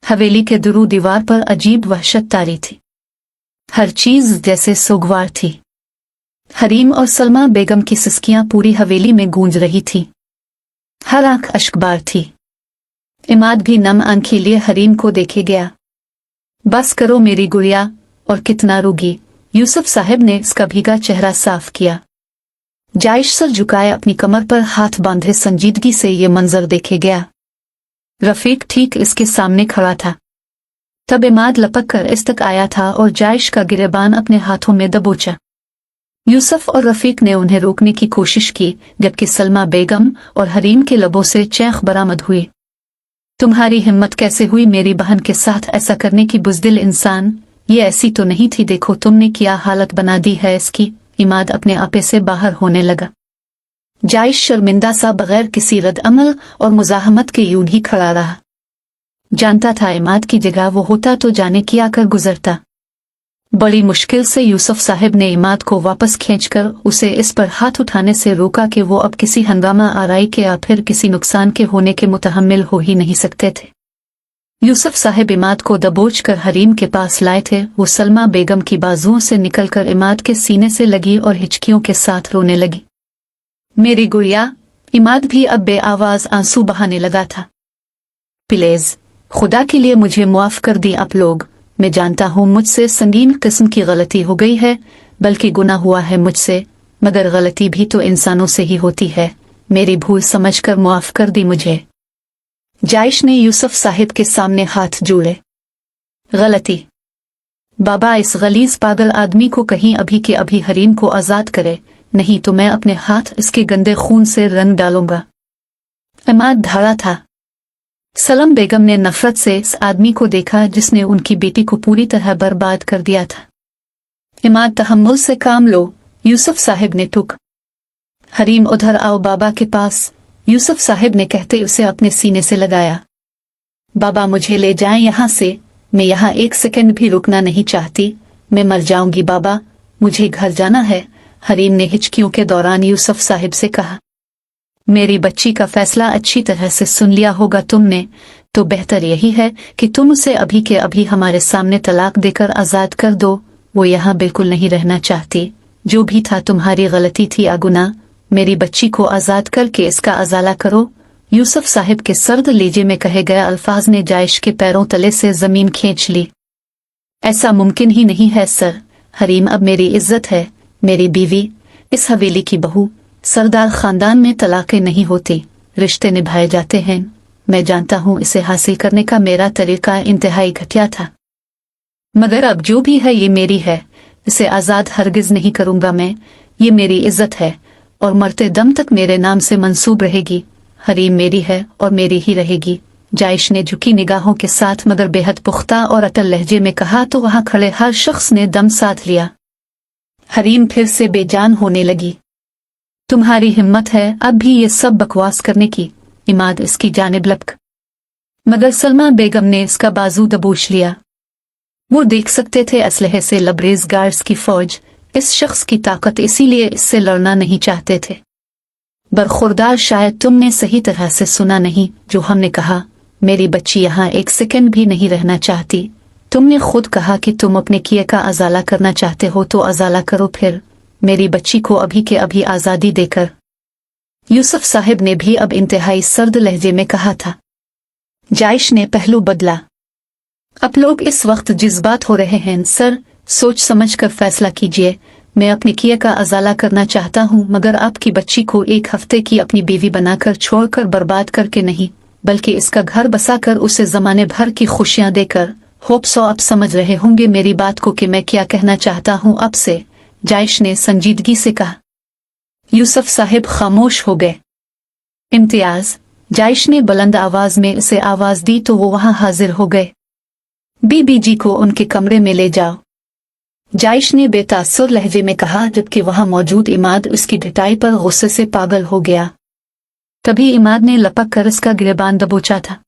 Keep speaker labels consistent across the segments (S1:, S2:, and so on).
S1: हवेली के दुरू दीवार पर अजीब वहशत तारी थी। हर चीज जैसे सोगवार थी। हरीम और सलमा बेगम की सिसकियां पूरी हवेली में गूंज रही थी। हर आंख अश्कबार थी। इमाद भी नम आंखें लिए हरीम को देखे गया। बस करो मेरी गुड़िया, और कितना रोगी। यूसुफ साहब ने इसका भीगा चेहरा साफ किया। जायश सर झुकाए अपनी कमर पर हाथ बांधे संजीदगी से ये मंजर देखे गया। रफीक ठीक इसके सामने खड़ा था। तब इमाद लपक कर इस तक आया था और जायश का गिरेबान अपने हाथों में दबोचा। यूसुफ और रफीक ने उन्हें रोकने की कोशिश की, जबकि सलमा बेगम और हरीम के लबों से चैख बरामद हुई। तुम्हारी हिम्मत कैसे हुई मेरी बहन के साथ ऐसा करने की बुज़दिल इंसान? ये ऐसी तो नहीं थी, देखो तुमने क्या हालत बना दी है इसकी। इमाद अपने आपे से बाहर होने लगा। जायश शर्मिंदा सा बगैर किसी रद्द अमल और मुजाहमत के यूं ही खड़ा रहा। जानता था इमाद की जगह वो होता तो जाने क्या कर गुजरता। बड़ी मुश्किल से यूसुफ साहब ने इमाद को वापस खींचकर उसे इस पर हाथ उठाने से रोका कि वो अब किसी हंगामा आराई के या फिर किसी नुकसान के होने के मुतहम्मिल हो ही नहीं सकते थे। यूसुफ साहब इमाद को दबोच कर हरीम के पास लाए थे। वो सलमा बेगम की बाजुओं से निकलकर इमाद के सीने से लगी और हिचकियों के साथ रोने लगी। मेरी गुड़िया। इमाद भी अब बेआवाज आंसू बहाने लगा था। प्लीज खुदा के लिए मुझे मुआफ कर दी आप लोग। मैं जानता हूँ मुझसे संगीन किस्म की गलती हो गई है, बल्कि गुनाह हुआ है मुझसे, मगर गलती भी तो इंसानों से ही होती है। मेरी भूल समझकर मुआफ कर दी मुझे। जायश ने यूसुफ साहिब के सामने हाथ जोड़े। गलती? बाबा इस गलीज पागल आदमी को कहीं अभी के अभी हरीम को आजाद करे, नहीं तो मैं अपने हाथ इसके गंदे खून से रंग डालूंगा। इमाद धाड़ा था। सलम बेगम ने नफरत से इस आदमी को देखा जिसने उनकी बेटी को पूरी तरह बर्बाद कर दिया था। इमाद तहम्मुल से काम लो, यूसुफ साहिब ने टूक। हरीम उधर आओ बाबा के पास, यूसुफ साहिब ने कहते उसे अपने सीने से लगाया। बाबा मुझे ले जाएं यहाँ से, मैं यहाँ एक सेकंड भी रुकना नहीं चाहती, मैं मर जाऊंगी बाबा, मुझे घर जाना है। हरीम ने हिचकियों के दौरान यूसुफ साहिब से कहा। मेरी बच्ची का फैसला अच्छी तरह से सुन लिया होगा तुमने, तो बेहतर यही है कि तुम उसे अभी के अभी हमारे सामने तलाक देकर आजाद कर दो। वो यहाँ बिल्कुल नहीं रहना चाहती। जो भी था तुम्हारी गलती थी अगुना, मेरी बच्ची को आजाद करके इसका अजाला करो। यूसुफ साहिब के सर्द लहजे में कहे गए अल्फाज ने जायश के पैरों तले से जमीन खींच ली। ऐसा मुमकिन ही नहीं है सर। हरीम अब मेरी इज्जत है, मेरी बीवी, इस हवेली की बहू। सरदार खानदान में तलाक़ें नहीं होती, रिश्ते निभाए जाते हैं। मैं जानता हूँ इसे हासिल करने का मेरा तरीका इंतहाई घटिया था, मगर अब जो भी है ये मेरी है। इसे आज़ाद हरगिज नहीं करूँगा मैं। ये मेरी इज्जत है और मरते दम तक मेरे नाम से मंसूब रहेगी। हरीम मेरी है और मेरी ही रहेगी। जायश ने झुकी निगाहों के साथ मगर बेहद पुख्ता और अटल लहजे में कहा तो वहां खड़े हर शख्स ने दम साथ लिया। हरीम फिर से बेजान होने लगी। तुम्हारी हिम्मत है अब भी ये सब बकवास करने की? इमाद इसकी जानिब लपक, मगर सलमा बेगम ने इसका बाजू दबोच लिया। वो देख सकते थे असलहे से लबरेज गार्ड्स की फौज। इस शख्स की ताकत, इसीलिए इससे लड़ना नहीं चाहते थे। बरखुरदार शायद तुमने सही तरह से सुना नहीं जो हमने कहा। मेरी बच्ची यहाँ एक सेकंड भी नहीं रहना चाहती। तुमने खुद कहा कि तुम अपने किए का अजाला करना चाहते हो, तो अजाला करो फिर, मेरी बच्ची को अभी के अभी आज़ादी देकर। यूसुफ साहिब ने भी अब इंतहाई सर्द लहजे में कहा था। जायश ने पहलू बदला। अब लोग इस वक्त जज्बात हो रहे हैं सर, सोच समझ कर फैसला कीजिए। मैं अपने किए का अजाला करना चाहता हूँ, मगर आपकी बच्ची को एक हफ्ते की अपनी बीवी बनाकर छोड़कर बर्बाद करके नहीं, बल्कि इसका घर बसाकर उसे जमाने भर की खुशियाँ देकर। होप सो आप समझ रहे होंगे मेरी बात को कि मैं क्या कहना चाहता हूँ आपसे, जायश ने संजीदगी से कहा। यूसुफ साहिब खामोश हो गए। इम्तियाज, जायश ने बुलंद आवाज में उसे आवाज दी तो वो वहां हाजिर हो गए। बीबी जी को उनके कमरे में ले जाओ, जायश ने बेतासुर लहजे में कहा, जबकि वहां मौजूद इमाद उसकी ढिठाई पर गुस्से से पागल हो गया। तभी इमाद ने लपक कर उसका गिरबान दबोचा था।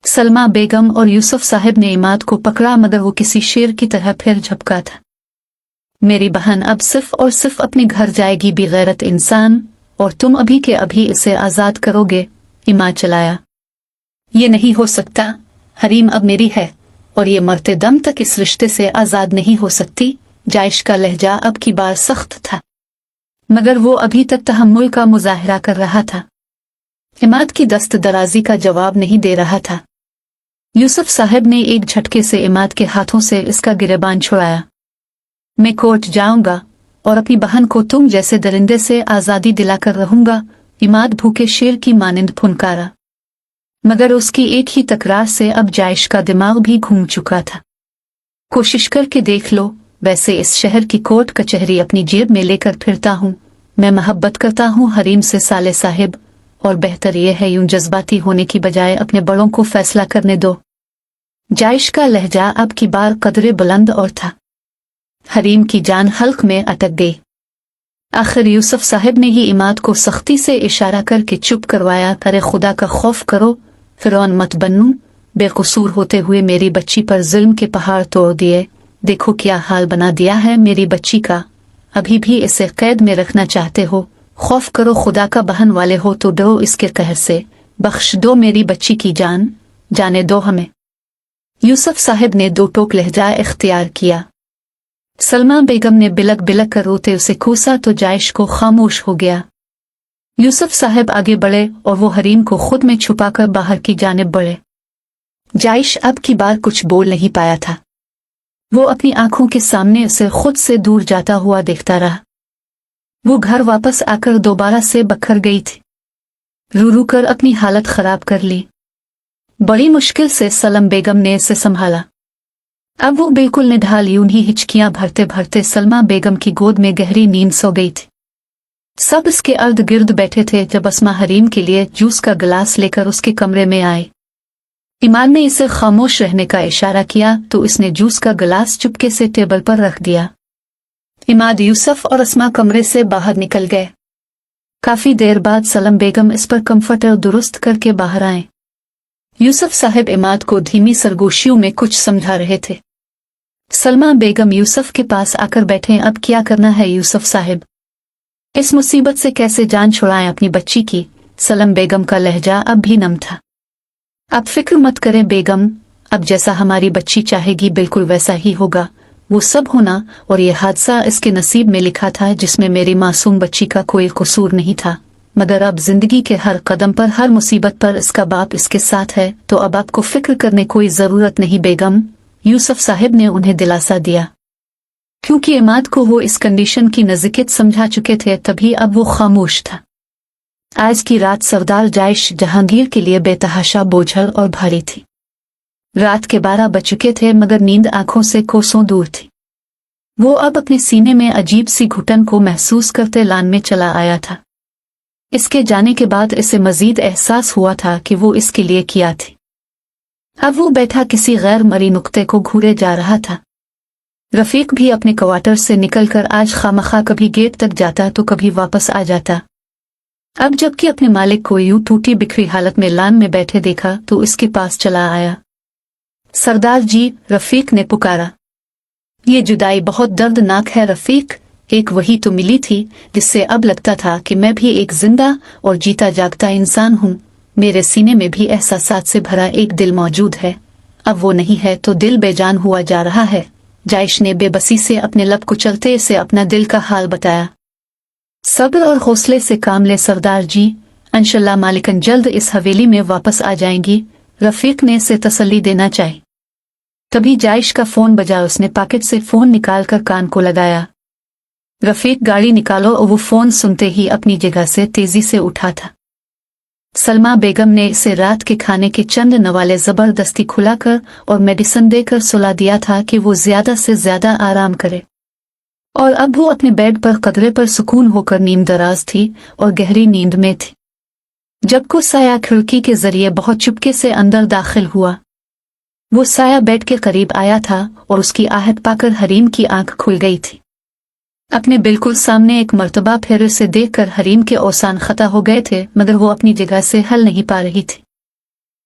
S1: सलमा बेगम और यूसुफ साहिब ने इमाद को पकड़ा, मगर वो किसी शेर की तरह फिर झपका था। मेरी बहन अब सिर्फ और सिर्फ अपने घर जाएगी बेगैरत इंसान, और तुम अभी के अभी इसे आजाद करोगे? इमाद चलाया। ये नहीं हो सकता। हरीम अब मेरी है और ये मरते दम तक इस रिश्ते से आज़ाद नहीं हो सकती। जायश का लहजा अब की बार सख्त था, मगर वो अभी तक तहम्मुल का मुजाहरा कर रहा था। इमाद की दस्त दराजी का जवाब नहीं दे रहा था। यूसुफ साहब ने एक झटके से इमाद के हाथों से इसका गिरेबान छुड़ाया। मैं कोर्ट जाऊंगा और अपनी बहन को तुम जैसे दरिंदे से आज़ादी दिलाकर रहूंगा। इमाद भूखे शेर की मानिंद फुनकारा, मगर उसकी एक ही तकरार से अब जायश का दिमाग भी घूम चुका था। कोशिश करके देख लो, वैसे इस शहर की कोर्ट कचहरी अपनी जेब में लेकर फिरता हूँ। मैं मोहब्बत करता हूँ हरीम से साले साहिब, और बेहतर यह है यूं जज्बाती होने की बजाय अपने बड़ों को फैसला करने दो। जायश का लहजा अब की बार कदरे बुलंद और था। हरीम की जान हल्क में अटक गई। आखिर यूसुफ साहब ने ही इमाद को सख्ती से इशारा करके चुप करवाया। अरे खुदा का खौफ करो, फिरौन मत बनूं। बेकसूर होते हुए मेरी बच्ची पर जुल्म के पहाड़ तोड़ दिए। देखो क्या हाल बना दिया है मेरी बच्ची का। अभी भी इसे कैद में रखना चाहते हो? खौफ करो खुदा का, बहन वाले हो तो डरो इसके कहर से। बख्श दो मेरी बच्ची की जान, जाने दो हमें। यूसुफ साहब ने दो टोक लहजा इख्तियार किया। सलमा बेगम ने बिलक बिलक कर रोते उसे कोसा तो जायश को खामोश हो गया। यूसुफ साहब आगे बढ़े और वो हरीम को खुद में छुपाकर बाहर की जानिब बढ़े। जायश अब की बार कुछ बोल नहीं पाया था। वो अपनी आंखों के सामने उसे खुद से दूर जाता हुआ देखता रहा। वो घर वापस आकर दोबारा से बखर गई थी। रू रू कर अपनी हालत खराब कर ली। बड़ी मुश्किल से सलम बेगम ने इसे संभाला। अब वो बिल्कुल निढाल यूं ही हिचकियां भरते भरते सलमा बेगम की गोद में गहरी नींद सो गई थी। सब इसके अर्द गिर्द बैठे थे जब अस्मा हरीम के लिए जूस का गिलास लेकर उसके कमरे में आए। इमाद ने इसे खामोश रहने का इशारा किया तो इसने जूस का गिलास चुपके से टेबल पर रख दिया। इमाद, यूसुफ और अस्मा कमरे से बाहर निकल गए। काफी देर बाद सलम बेगम इस पर कंफर्टर दुरुस्त करके बाहर आए। यूसुफ साहब इमाद को धीमी सरगोशियों में कुछ समझा रहे थे। सलमा बेगम यूसुफ के पास आकर बैठे। अब क्या करना है यूसुफ साहब? इस मुसीबत से कैसे जान छुड़ाएं अपनी बच्ची की? सलम बेगम का लहजा अब भी नम था। आप फिक्र मत करें बेगम, अब जैसा हमारी बच्ची चाहेगी बिल्कुल वैसा ही होगा। वो सब होना और ये हादसा इसके नसीब में लिखा था जिसमें मेरी मासूम बच्ची का कोई कसूर नहीं था। मगर अब जिंदगी के हर कदम पर, हर मुसीबत पर इसका बाप इसके साथ है, तो अब आपको फिक्र करने कोई जरूरत नहीं बेगम। यूसुफ साहब ने उन्हें दिलासा दिया। क्योंकि इमाद को वो इस कंडीशन की नज़दीकियत समझा चुके थे, तभी अब वो खामोश था। आज की रात सरदार जायश जहांगीर के लिए बेतहाशा बोझल और भारी थी। रात के 12 बज चुके थे मगर नींद आंखों से कोसों दूर थी। वो अब अपने सीने में अजीब सी घुटन को महसूस करते लान में चला आया था। इसके जाने के बाद इसे मजीद एहसास हुआ था कि वो इसके लिए किया थी। अब वो बैठा किसी गैर मरी नुक्ते को घूरे जा रहा था। रफीक भी अपने क्वार्टर से निकलकर आज खामखा कभी गेट तक जाता तो कभी वापस आ जाता। अब जबकि अपने मालिक को यूं टूटी बिखरी हालत में लान में बैठे देखा तो इसके पास चला आया। सरदार जी, रफीक ने पुकारा। ये जुदाई बहुत दर्दनाक है रफीक। एक वही तो मिली थी जिससे अब लगता था कि मैं भी एक जिंदा और जीता जागता इंसान हूँ। मेरे सीने में भी एहसासात से भरा एक दिल मौजूद है। अब वो नहीं है तो दिल बेजान हुआ जा रहा है। जायश ने बेबसी से अपने लब कुचलते से अपना दिल का हाल बताया। सब्र और हौसले से काम ले सरदार जी, इंशाल्लाह मालिकन जल्द इस हवेली में वापस आ जाएंगी। रफीक ने इसे तसल्ली देना चाहिए। तभी जायश का फोन बजा। उसने पॉकेट से फोन निकालकर कान को लगाया। रफीक, गाड़ी निकालो। और वो फोन सुनते ही अपनी जगह से तेजी से उठा था। सलमा बेगम ने इसे रात के खाने के चंद नवाले जबरदस्ती खुलाकर और मेडिसिन देकर सुला दिया था कि वो ज्यादा से ज्यादा आराम करे। और अब वो अपने बेड पर कदरे पर सुकून होकर नींद दराज थी और गहरी नींद में थी। जब को साया खिड़की के जरिए बहुत चुपके से अंदर दाखिल हुआ। वो साया बेड के करीब आया था और उसकी आहट पाकर हरीम की आंख खुल गई थी। अपने बिल्कुल सामने एक मर्तबा फिर उसे देखकर हरीम के औसान खता हो गए थे, मगर वो अपनी जगह से हल नहीं पा रही थी।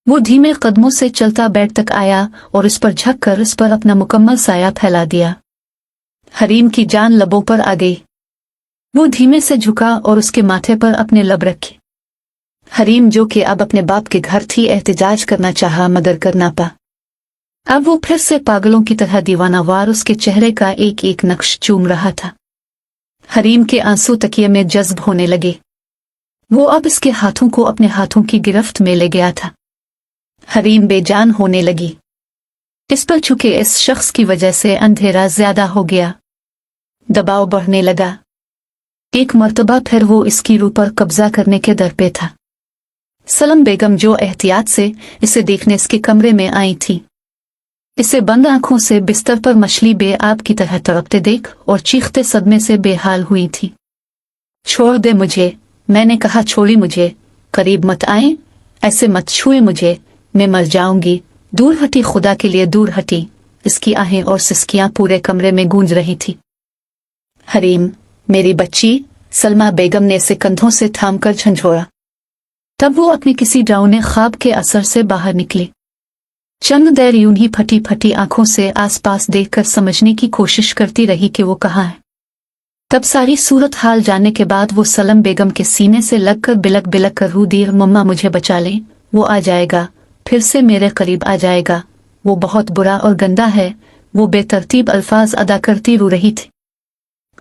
S1: वो धीमे कदमों से चलता बेड तक आया और इस पर झुककर इस पर अपना मुकम्मल साया फैला दिया। हरीम की जान लबों पर आ गई। वो धीमे से झुका और उसके माथे पर अपने लब रखे। हरीम, जो कि अब अपने बाप के घर थी, एहतिजाज करना चाहा मगर कर ना पा। अब वो फिर से पागलों की तरह दीवानावार उसके चेहरे का एक एक नक्श चूम रहा था। हरीम के आंसू तकिए में जज्ब होने लगे। वो अब इसके हाथों को अपने हाथों की गिरफ्त में ले गया था। हरीम बेजान होने लगी। इस पर चूंकि इस शख्स की वजह से अंधेरा ज्यादा हो गया, दबाव बढ़ने लगा। एक मर्तबा फिर वो इसकी रूह पर कब्जा करने के दर पे था। सलम बेगम जो एहतियात से इसे देखने इसके कमरे में आई थी, इसे बंद आंखों से बिस्तर पर मछली बेआब की तरह तड़पते देख और चीखते सदमे से बेहाल हुई थी। छोड़ दे मुझे, मैंने कहा, छोड़ी मुझे, करीब मत आए, ऐसे मत छुए मुझे, मैं मर जाऊंगी, दूर हटी, खुदा के लिए दूर हटी। इसकी आहें और सिसकियां पूरे कमरे में गूंज रही थी। हरीम, मेरी बच्ची, सलमा बेगम ने इसे कंधों से थामकर झंझोड़ा। तब वो अपने किसी डरावने ख्वाब के असर से बाहर निकली। चंद देर यूं ही फटी फटी आंखों से आसपास देखकर समझने की कोशिश करती रही कि वो कहाँ है। तब सारी सूरत हाल जानने के बाद वो सलम बेगम के सीने से लगकर बिलक बिलक कर रू दी, मम्मा मुझे बचा लें, वो आ जाएगा, फिर से मेरे करीब आ जाएगा, वो बहुत बुरा और गंदा है। वो बेतरतीब अल्फाज अदा करती रो रही थी।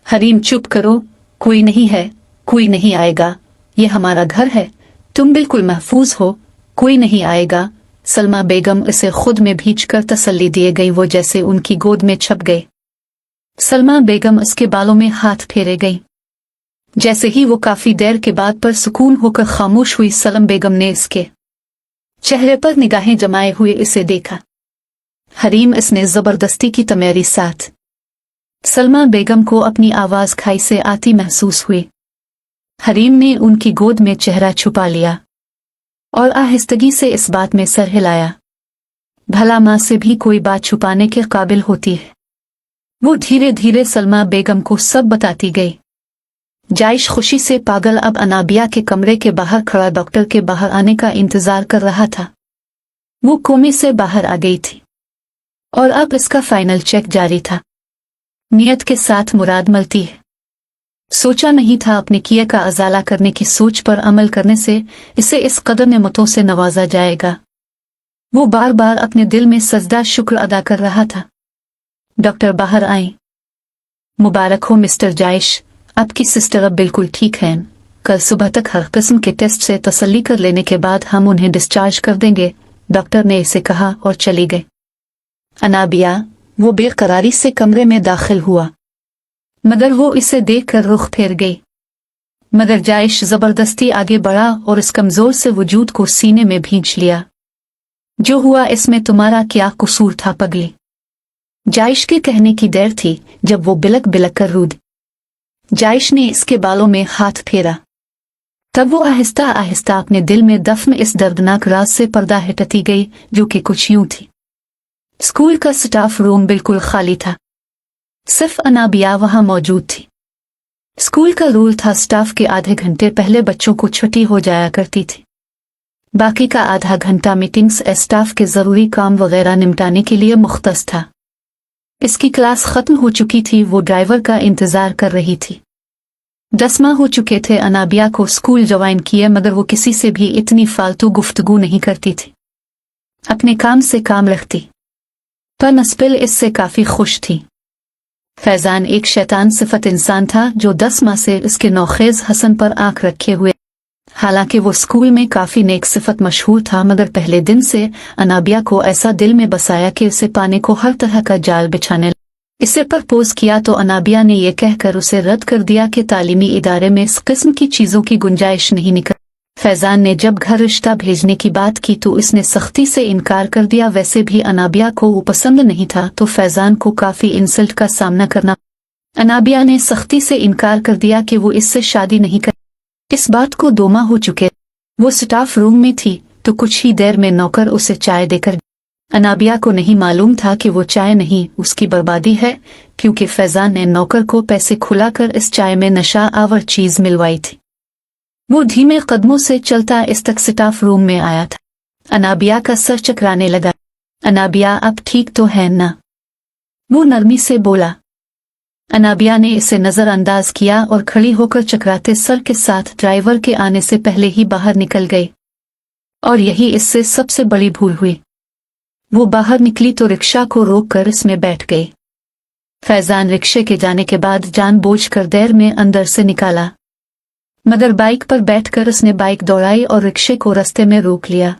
S1: हरीम चुप करो, कोई नहीं है, कोई नहीं आएगा, ये हमारा घर है, तुम बिल्कुल महफूज हो, कोई नहीं आएगा। सलमा बेगम इसे खुद में भींचकर तसल्ली दिए गई। वो जैसे उनकी गोद में छप गए। सलमा बेगम इसके बालों में हाथ फेरे गई। जैसे ही वो काफी देर के बाद पर सुकून होकर खामोश हुई, सलम बेगम ने इसके चेहरे पर निगाहें जमाए हुए इसे देखा। हरीम, इसने जबरदस्ती की तमेरी साथ सलमा बेगम को अपनी आवाज खाई से आती महसूस हुई। हरीम ने उनकी गोद में चेहरा छुपा लिया और आहिस्तगी से इस बात में सर हिलाया। भला माँ से भी कोई बात छुपाने के काबिल होती है। वो धीरे धीरे सलमा बेगम को सब बताती गई। जायश खुशी से पागल अब अनाबिया के कमरे के बाहर खड़ा डॉक्टर के बाहर आने का इंतजार कर रहा था। वो कोमे से बाहर आ गई थी और अब इसका फाइनल चेक जारी था। नियत के साथ मुराद मलती है। सोचा नहीं था अपने किए का अजाला करने की सोच पर अमल करने से इसे इस कदर नेमतों से नवाजा जाएगा। वो बार बार अपने दिल में सजदा शुक्र अदा कर रहा था। डॉक्टर बाहर आई। मुबारक हो मिस्टर जायश, आपकी सिस्टर अब बिल्कुल ठीक हैं। कल सुबह तक हर किस्म के टेस्ट से तसल्ली कर लेने के बाद हम उन्हें डिस्चार्ज कर देंगे, डॉक्टर ने इसे कहा और चली गई। अनाबिया, वो बेकरारी से कमरे में दाखिल हुआ, मगर वो इसे देखकर रुख फेर गई। मगर जायश जबरदस्ती आगे बढ़ा और इस कमजोर से वजूद को सीने में भींच लिया। जो हुआ इसमें तुम्हारा क्या कसूर था पगली? जायश के कहने की देर थी जब वो बिलक बिलक कर रूद। जायश ने इसके बालों में हाथ फेरा। तब वो आहिस्ता आहिस्ता अपने दिल में दफन इस दर्दनाक राज से पर्दा हटाती गई, जो कि कुछ यूं थी। स्कूल का स्टाफ रूम बिल्कुल खाली था। सिर्फ अनाबिया वहां मौजूद थी। स्कूल का रूल था स्टाफ के आधे घंटे पहले बच्चों को छुट्टी हो जाया करती थी। बाकी का आधा घंटा मीटिंग्स, स्टाफ के जरूरी काम वगैरह निपटाने के लिए मुख्तस था। इसकी क्लास खत्म हो चुकी थी। वो ड्राइवर का इंतजार कर रही थी। 10 माह हो चुके थे अनाबिया को स्कूल ज्वाइन किए, मगर वो किसी से भी इतनी फालतू गुफ्तगू नहीं करती थी। अपने काम से काम रखती। पर नस्पिल इससे काफी खुश थी। फैजान एक शैतान सिफत इंसान था जो 10 माह से इसके नौखेज हसन पर आंख रखे हुए। हालांकि वो स्कूल में काफी नेक सिफत मशहूर था, मगर पहले दिन से अनाबिया को ऐसा दिल में बसाया कि उसे पाने को हर तरह का जाल बिछाने। इसे प्रपोज किया तो अनाबिया ने यह कहकर उसे रद्द कर दिया कि तालीमी इदारे में इस किस्म की चीजों की गुंजाइश नहीं निकल। फैजान ने जब घर रिश्ता भेजने की बात की तो इसने सख्ती से इनकार कर दिया। वैसे भी अनाबिया को वो पसंद नहीं था, तो फैजान को काफी इंसल्ट का सामना करना। अनाबिया ने सख्ती से इनकार कर दिया कि वो इससे शादी नहीं कर। इस बात को 2 माह हो चुके। वो स्टाफ रूम में थी तो कुछ ही देर में नौकर उसे चाय देकर। अनाबिया को नहीं मालूम था कि वो चाय नहीं, उसकी बर्बादी है, क्योंकि फैजान ने नौकर को पैसे खुलाकर इस चाय में नशा आवर चीज मिलवाई थी। वो धीमे कदमों से चलता इस तक स्टाफ रूम में आया था। अनाबिया का सर चकराने लगा। अनाबिया, अब ठीक तो है ना? वो नरमी से बोला। अनाबिया ने इसे नजरअंदाज किया और खड़ी होकर चकराते सर के साथ ड्राइवर के आने से पहले ही बाहर निकल गई। और यही इससे सबसे बड़ी भूल हुई। वो बाहर निकली तो रिक्शा को रोककर इसमें बैठ गई। फैजान रिक्शे के जाने के बाद जानबूझकर देर में अंदर से निकाला, मगर बाइक पर बैठकर उसने बाइक दौड़ाई और रिक्शे को रास्ते में रोक लिया।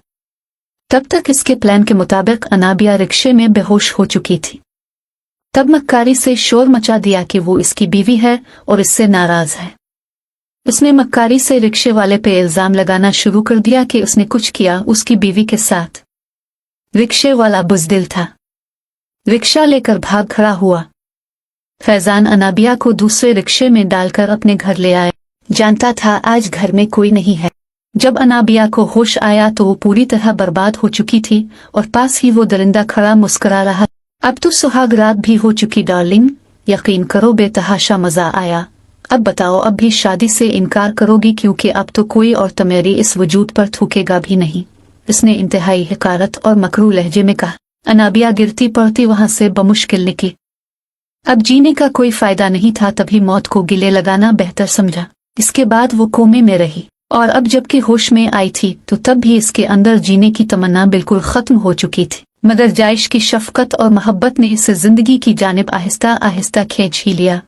S1: तब तक इसके प्लान के मुताबिक अनाबिया रिक्शे में बेहोश हो चुकी थी। तब मक्कारी से शोर मचा दिया कि वो इसकी बीवी है और इससे नाराज है। उसने मक्कारी से रिक्शे वाले पे इल्जाम लगाना शुरू कर दिया कि उसने कुछ किया उसकी बीवी के साथ। रिक्शे वाला बुज़दिल था, रिक्शा लेकर भाग खड़ा हुआ। फैजान अनाबिया को दूसरे रिक्शे में डालकर अपने घर ले आया। जानता था आज घर में कोई नहीं है। जब अनाबिया को होश आया तो वो पूरी तरह बर्बाद हो चुकी थी और पास ही वो दरिंदा खड़ा मुस्कुरा रहा। अब तो सुहाग रात भी हो चुकी डार्लिंग, यकीन करो बेतहाशा मजा आया। अब बताओ, अब भी शादी से इनकार करोगी? क्योंकि अब तो कोई और मेरी इस वजूद पर थूकेगा भी नहीं, इसने इंतहाई हकारत और मकरू लहजे में कहा। अनाबिया गिरती पड़ती वहां से बमुश्किल निकली। अब जीने का कोई फायदा नहीं था, तभी मौत को गिले लगाना बेहतर समझा। इसके बाद वो कोमे में रही और अब जबकि होश में आई थी तो तब भी इसके अंदर जीने की तमन्ना बिल्कुल खत्म हो चुकी थी। मगर जायश की शफकत और मोहब्बत ने इसे जिंदगी की जानिब आहिस्ता आहिस्ता खींच ही लिया।